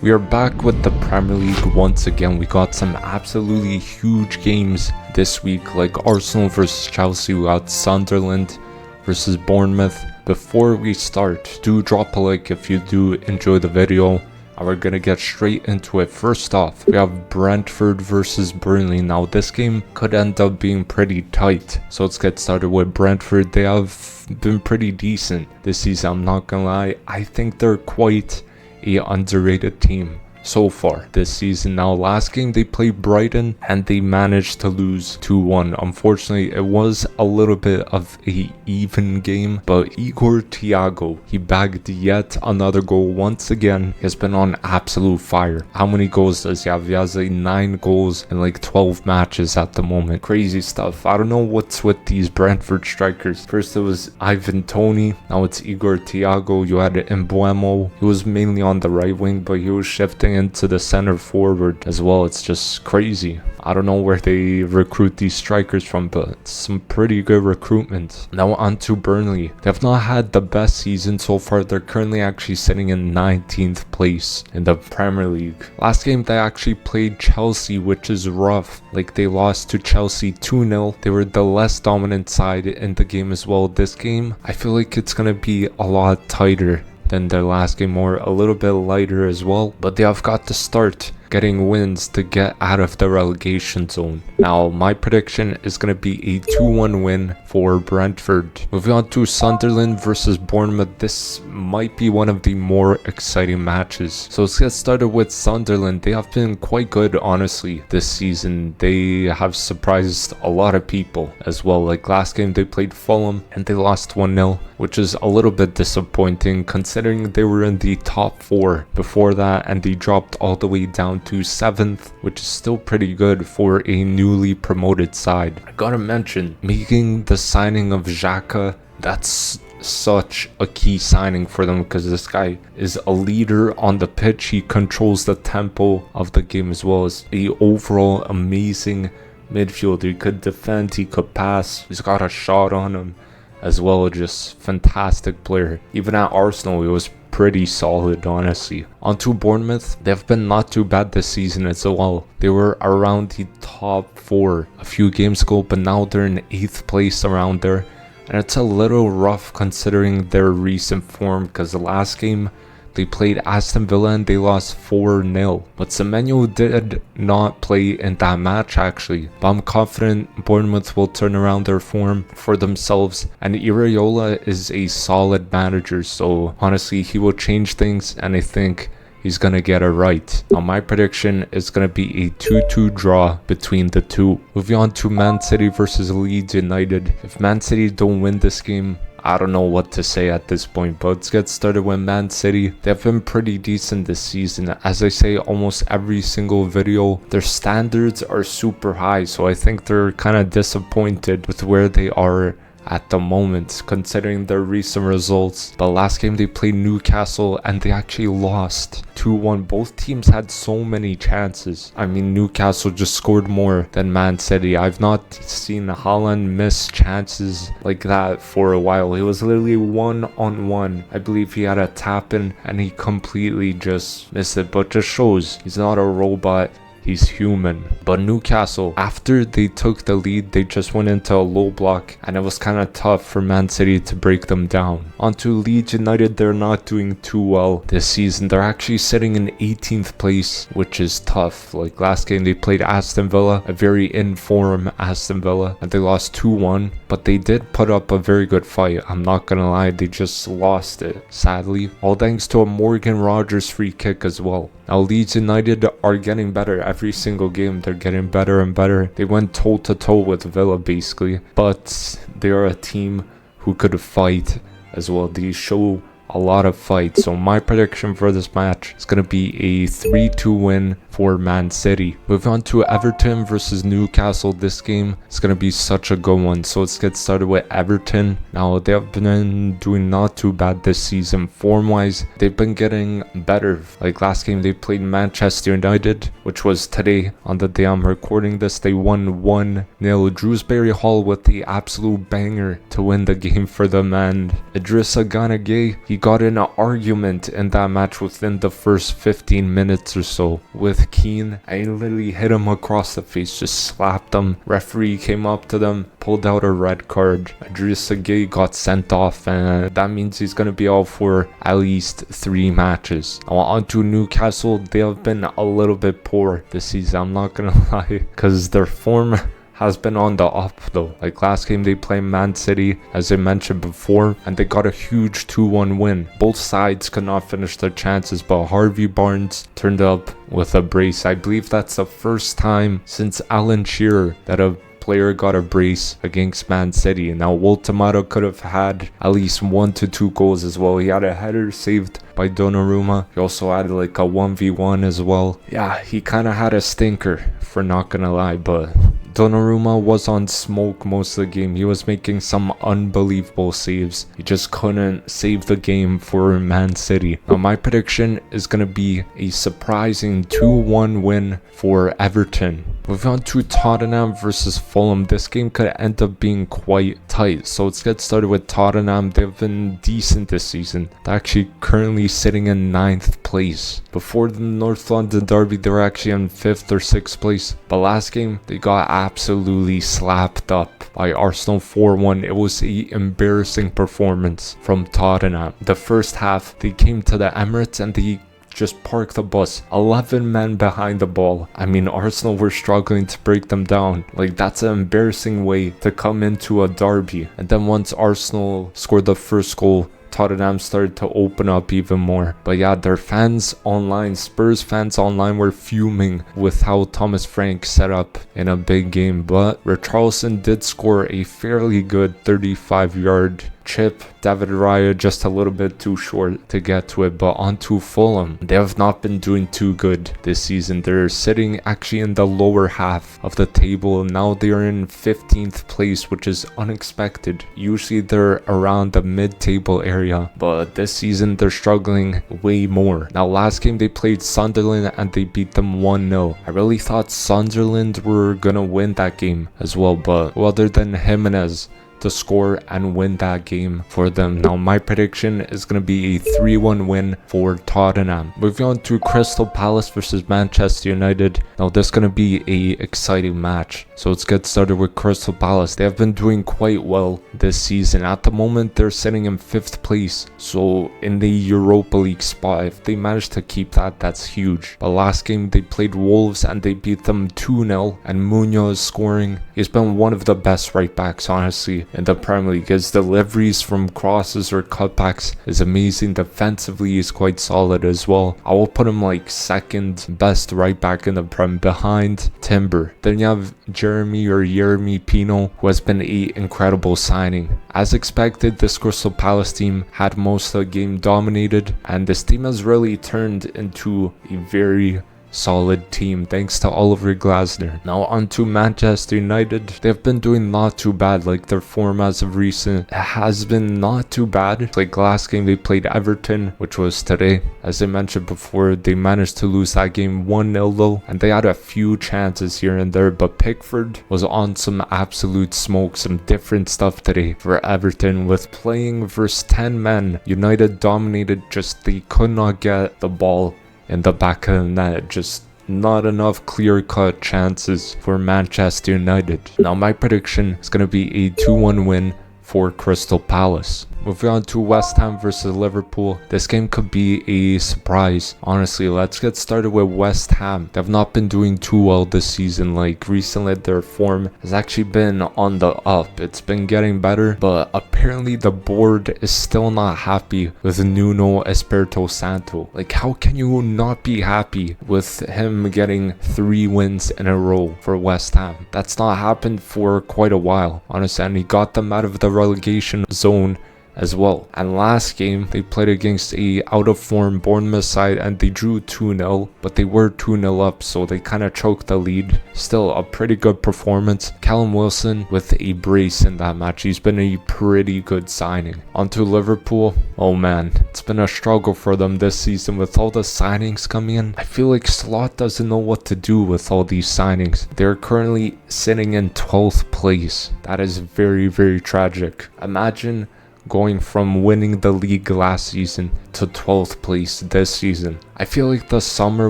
We are back with the Premier League once again. We got some absolutely huge games this week, like Arsenal versus Chelsea. We got Sunderland versus Bournemouth. Before we start, do drop a like if you do enjoy the video. And we're gonna get straight into it. First off, we have Brentford versus Burnley. Now this game could end up being pretty tight, so let's get started with Brentford. They have been pretty decent this season, I'm not gonna lie. I think they're quite a underrated team so far this season. Now last game they played Brighton and they managed to lose 2-1. Unfortunately, it was a little bit of a even game, but Igor Thiago, he bagged yet another goal once again. He has been on absolute fire. How many goals does he have? He has like 9 goals in like 12 matches at the moment. Crazy stuff. I don't know what's with these Brentford strikers. First it was Ivan Toney, now it's Igor Thiago. You had Mbeumo. He was mainly on the right wing, but he was shifting into the center forward as well. It's just crazy. I don't know where they recruit these strikers from, but it's some pretty good recruitment. Now on to Burnley. They have not had the best season so far. They're currently actually sitting in 19th place in the Premier League. Last game they actually played Chelsea, which is rough. Like they lost to Chelsea 2-0. They were the less dominant side in the game as well. This game, I feel like it's gonna be a lot tighter than their last game, or a little bit lighter as well, but they have got to start getting wins to get out of the relegation zone. Now my prediction is going to be a 2-1 win for Brentford. Moving on to Sunderland versus Bournemouth. This might be one of the more exciting matches, so let's get started with Sunderland. They have been quite good honestly this season. They have surprised a lot of people as well. Like last game they played Fulham and they lost 1-0, which is a little bit disappointing considering they were in the top 4 before that, and they dropped all the way down to 7th, which is still pretty good for a newly promoted side. I gotta mention, making the signing of Xhaka, that's such a key signing for them because this guy is a leader on the pitch. He controls the tempo of the game as well as a overall amazing midfielder. He could defend, he could pass, he's got a shot on him as well. Just fantastic player. Even at Arsenal he was pretty solid honestly. Onto Bournemouth, they've been not too bad this season as well. They were around the top 4 a few games ago, but now they're in 8th place around there, and it's a little rough considering their recent form because the last game they played Aston Villa and they lost 4-0. But Semenyo did not play in that match actually. But I'm confident Bournemouth will turn around their form for themselves. And Iraola is a solid manager, so honestly he will change things and I think he's gonna get it right. Now my prediction is gonna be a 2-2 draw between the two. Moving on to Man City versus Leeds United. If Man City don't win this game, I don't know what to say at this point, but let's get started with Man City. They've been pretty decent this season. As I say almost every single video, their standards are super high, so I think they're kind of disappointed with where they are at the moment considering their recent results. But last game they played Newcastle and they actually lost 2-1. Both teams had so many chances. I mean, Newcastle just scored more than Man City. I've not seen Haaland miss chances like that for a while. He was literally 1-on-1. I believe he had a tap in and he completely just missed it, but just shows he's not a robot. He's human. But Newcastle, after they took the lead, they just went into a low block and it was kind of tough for Man City to break them down. Onto Leeds United, they're not doing too well this season. They're actually sitting in 18th place, which is tough. Like last game they played Aston Villa, a very in-form Aston Villa, and they lost 2-1, but they did put up a very good fight. I'm not gonna lie, they just lost it, sadly. All thanks to a Morgan Rogers free kick as well. Now Leeds United are getting better every single game. They're getting better and better. They went toe to toe with Villa basically, but they are a team who could fight as well. They show a lot of fight. So my prediction for this match is going to be a 3-2 win for Man City. Moving on to Everton versus Newcastle. This game is going to be such a good one. So let's get started with Everton. Now they have been doing not too bad this season. Form wise, they've been getting better. Like last game they played Manchester United, which was today on the day I'm recording this. They won 1-0. Drewsbury Hall with the absolute banger to win the game for them, and Idrissa Gana Gueye, he he got in an argument in that match within the first 15 minutes or so with Keane, and he literally hit him across the face, just slapped him. Referee came up to them, pulled out a red card. Idrissa Gueye got sent off, and that means he's going to be out for at least 3 matches. Now on to Newcastle. They have been a little bit poor this season, I'm not going to lie, because their form has been on the up though. Like last game they played Man City, as I mentioned before, and they got a huge 2-1 win. Both sides could not finish their chances, but Harvey Barnes turned up with a brace. I believe that's the first time since Alan Shearer that a player got a brace against Man City. Now Woltemata could have had at least 1 to 2 goals as well. He had a header saved by Donnarumma. He also had like a 1v1 as well. Yeah, he kind of had a stinker, for not gonna lie, but Donnarumma was on smoke most of the game. He was making some unbelievable saves. He just couldn't save the game for Man City. Now my prediction is going to be a surprising 2-1 win for Everton. Moving on to Tottenham versus Fulham. This game could end up being quite tight. So let's get started with Tottenham. They've been decent this season. They're actually currently sitting in 9th place. Before the North London derby, they were actually in 5th or 6th place. But last game, they got absolutely slapped up by Arsenal 4-1. It was an embarrassing performance from Tottenham. The first half, they came to the Emirates and they just parked the bus. 11 men behind the ball. I mean, Arsenal were struggling to break them down. Like, that's an embarrassing way to come into a derby. And then once Arsenal scored the first goal, Tottenham started to open up even more. But yeah, their fans online, Spurs fans online, were fuming with how Thomas Frank set up in a big game. But Richarlison did score a fairly good 35-yard chip. David Raya just a little bit too short to get to it. But on to Fulham. They have not been doing too good this season. They're sitting actually in the lower half of the table. Now they're in 15th place, which is unexpected. Usually they're around the mid-table area, but this season they're struggling way more. Now last game they played Sunderland and they beat them 1-0. I really thought Sunderland were gonna win that game as well, but other than Jimenez to score and win that game for them. Now my prediction is going to be a 3-1 win for Tottenham. Moving on to Crystal Palace versus Manchester United. Now this is going to be a exciting match. So let's get started with Crystal Palace. They have been doing quite well this season. At the moment they're sitting in 5th place. So in the Europa League spot, if they manage to keep that, that's huge. But last game they played Wolves and they beat them 2-0, and Munoz scoring. He's been one of the best right backs, honestly, in the Premier League. His deliveries from crosses or cutbacks is amazing. Defensively he's quite solid as well. I will put him like 2nd best right back in the Prem, behind Timber. Then you have Jeremy Pino, who has been an incredible signing. As expected, this Crystal Palace team had most of the game dominated, and this team has really turned into a very solid team thanks to Oliver Glasner. Now on to Manchester United. They've been doing not too bad. Like, their form as of recent has been not too bad. Like last game they played Everton, which was today. As I mentioned before, they managed to lose that game 1-0 though, and they had a few chances here and there, but Pickford was on some absolute smoke, some different stuff today for Everton. With playing versus 10 men, United dominated, just they could not get the ball in the back of the net. Just not enough clear-cut chances for Manchester United. Now my prediction is going to be a 2-1 win for Crystal Palace. Moving on to West Ham versus Liverpool. This game could be a surprise. Honestly, let's get started with West Ham. They've not been doing too well this season. Like, recently their form has actually been on the up. It's been getting better, but apparently the board is still not happy with Nuno Espirito Santo. Like, how can you not be happy with him getting 3 wins in a row for West Ham? That's not happened for quite a while, honestly, and he got them out of the relegation zone as well. And last game they played against a out of form Bournemouth side and they drew 2-0, but they were 2-0 up, so they kind of choked the lead. Still a pretty good performance. Callum Wilson with a brace in that match. He's been a pretty good signing. Onto Liverpool. Oh man, it's been a struggle for them this season with all the signings coming in. I feel like Slot doesn't know what to do with all these signings. They're currently sitting in 12th place. That is very, very tragic. Imagine going from winning the league last season to 12th place this season. I feel like the summer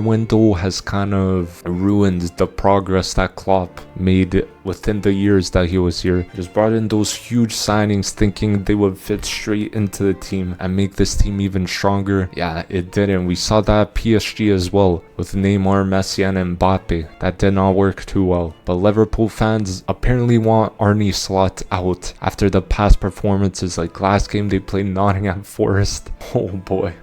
window has kind of ruined the progress that Klopp made within the years that he was here. Just brought in those huge signings thinking they would fit straight into the team and make this team even stronger. Yeah, it didn't. We saw that at PSG as well with Neymar, Messi and Mbappe. That did not work too well. But Liverpool fans apparently want Arne Slot out after the past performances. Like last game they played Nottingham Forest. Oh boy.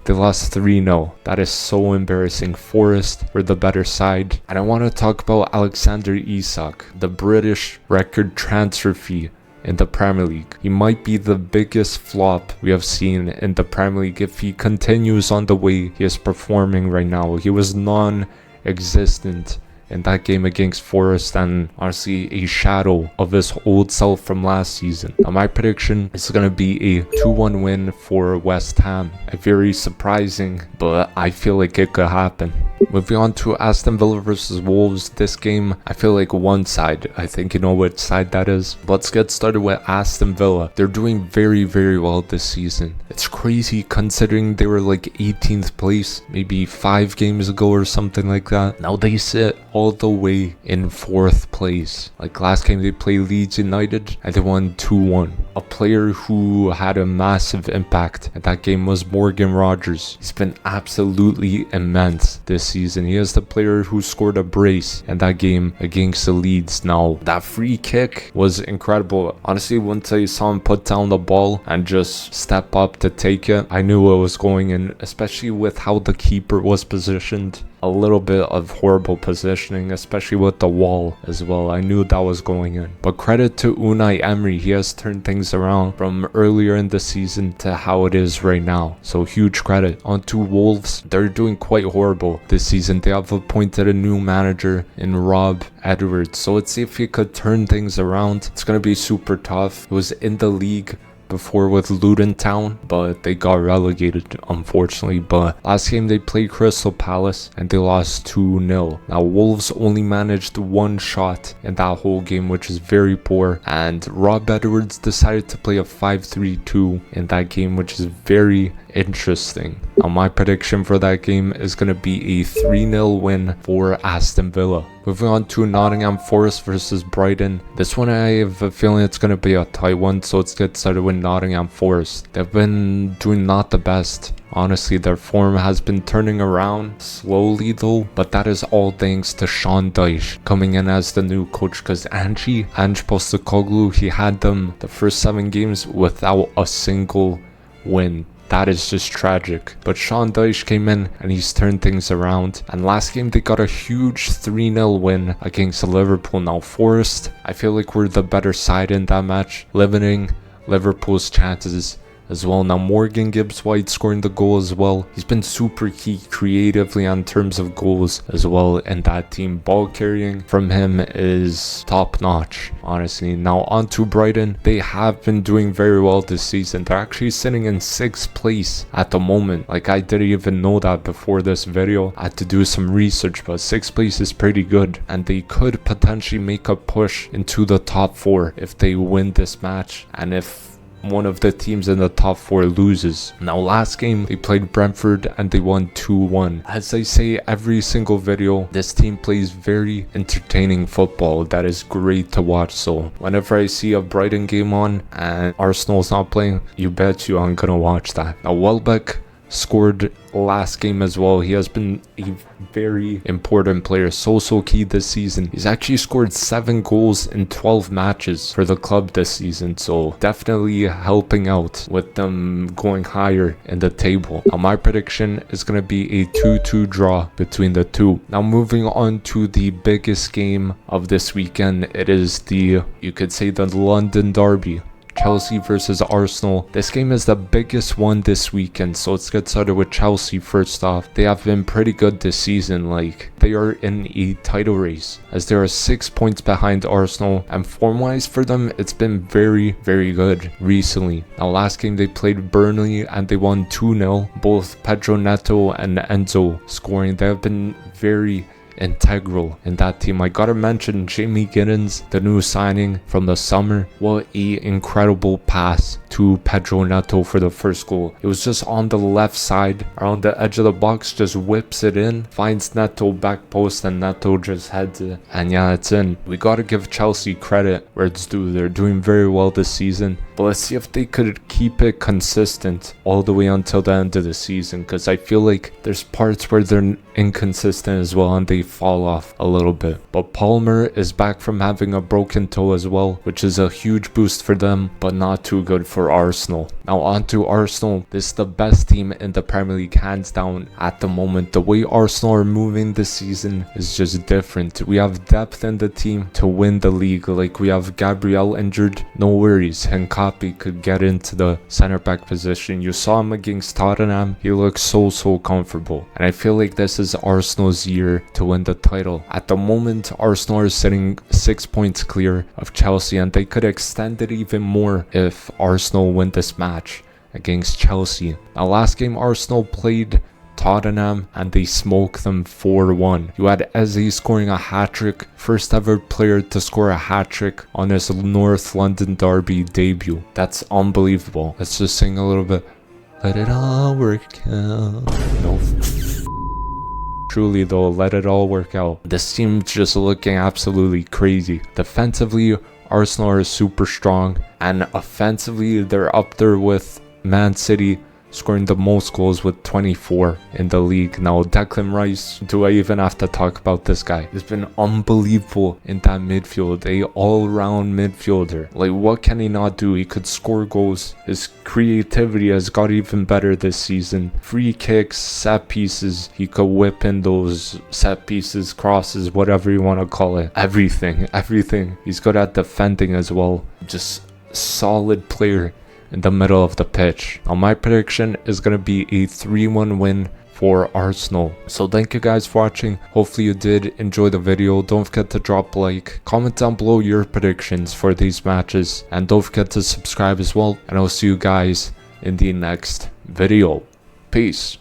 They lost 3-0. That is so embarrassing. Forest were the better side. And I want to talk about Alexander Isak, the British record transfer fee in the Premier League. He might be the biggest flop we have seen in the Premier League if he continues on the way he is performing right now. He was non-existent in that game against Forest and honestly a shadow of his old self from last season. Now my prediction is going to be a 2-1 win for West Ham. A very surprising, but I feel like it could happen. Moving on to Aston Villa versus Wolves. This game, I feel like one side. I think you know which side that is. Let's get started with Aston Villa. They're doing very, very well this season. It's crazy considering they were like 18th place maybe 5 games ago or something like that. Now they sit all the way in 4th place. Like last game they played Leeds United and they won 2-1. A player who had a massive impact in that game was Morgan Rogers. He's been absolutely immense this season. He is the player who scored a brace in that game against the Leeds. Now that free kick was incredible. Honestly, once I saw him put down the ball and just step up to take it, I knew it was going in, especially with how the keeper was positioned. A little bit of horrible positioning, especially with the wall as well. I knew that was going in. But credit to Unai Emery, he has turned things around from earlier in the season to how it is right now. So huge credit. On to Wolves, they're doing quite horrible this season. They have appointed a new manager in Rob Edwards. So let's see if he could turn things around. It's going to be super tough. It was in the league before with Luton Town, but they got relegated unfortunately. But last game they played Crystal Palace and they lost 2-0. Now Wolves only managed 1 shot in that whole game, which is very poor, and Rob Edwards decided to play a 5-3-2 in that game, which is very interesting. Now my prediction for that game is going to be a 3-0 win for Aston Villa. Moving on to Nottingham Forest versus Brighton. This one I have a feeling it's going to be a tight one, so let's get started with Nottingham Forest. They've been doing not the best. Honestly, their form has been turning around slowly though, but that is all thanks to Sean Dyche coming in as the new coach, because Ange Postecoglou, he had them the first 7 games without a single win. That is just tragic. But Sean Dyche came in and he's turned things around. And last game they got a huge 3-0 win against Liverpool. Now Forest, I feel like we're the better side in that match, limiting Liverpool's chances as well. Now Morgan Gibbs-White scoring the goal as well. He's been super key creatively on terms of goals as well in that team. Ball carrying from him is top notch, honestly. Now on to Brighton. They have been doing very well this season. They're actually sitting in 6th place at the moment. Like I didn't even know that before this video. I had to do some research, but 6th place is pretty good and they could potentially make a push into the top 4 if they win this match and if one of the teams in the top 4 loses. Now last game they played Brentford and they won 2-1. As I say every single video, this team plays very entertaining football that is great to watch. So whenever I see a Brighton game on and Arsenal's not playing, you bet you I'm gonna watch that. Now Welbeck scored last game as well. He has been a very important player, so key this season. He's actually scored 7 goals in 12 matches for the club this season, so definitely helping out with them going higher in the table. Now my prediction is going to be a 2-2 draw between the two. Now moving on to the biggest game of this weekend, it is the, you could say, the London Derby. Chelsea versus Arsenal. This game is the biggest one this weekend, so let's get started with Chelsea first off. They have been pretty good this season. Like, they are in a title race as they are 6 points behind Arsenal, and form wise for them it's been very good recently. Now last game they played Burnley and they won 2-0. Both Pedro Neto and Enzo scoring. They have been very integral in that team. I gotta mention Jamie Giddens, the new signing from the summer. What a incredible pass to Pedro Neto for the first goal. It was just on the left side around the edge of the box, just whips it in, finds Neto back post, and Neto just heads it, and yeah, it's in. We gotta give Chelsea credit where it's due. They're doing very well this season, but let's see if they could keep it consistent all the way until the end of the season, because I feel like there's parts where they're inconsistent as well and they fall off a little bit. But Palmer is back from having a broken toe as well, which is a huge boost for them, but not too good for Arsenal. Now on to Arsenal. This is the best team in the Premier League hands down at the moment. The way Arsenal are moving this season is just different. We have depth in the team to win the league. Like, we have Gabriel injured, no worries, Henkapi could get into the center back position. You saw him against Tottenham, he looks so comfortable, and I feel like this is Arsenal's year to win the title. At the moment, Arsenal are sitting 6 points clear of Chelsea, and they could extend it even more if Arsenal win this match against Chelsea. Now last game Arsenal played Tottenham and they smoked them 4-1. You had Eze scoring a hat-trick, first ever player to score a hat-trick on his North London derby debut. That's unbelievable. Let's just sing a little bit. Let it all work out. No. Truly though, let it all work out. This team's just looking absolutely crazy. Defensively, Arsenal are super strong, and offensively they're up there with Man City, scoring the most goals with 24 in the league. Now Declan Rice, do I even have to talk about this guy? He's been unbelievable in that midfield, a all-round midfielder. Like, what can he not do? He could score goals. His creativity has got even better this season. Free kicks, set pieces, he could whip in those set pieces, crosses, whatever you want to call it. Everything. He's good at defending as well. Just solid player in the middle of the pitch. Now my prediction is going to be a 3-1 win for Arsenal. So thank you guys for watching. Hopefully you did enjoy the video. Don't forget to drop a like, comment down below your predictions for these matches, and don't forget to subscribe as well, and I'll see you guys in the next video. Peace.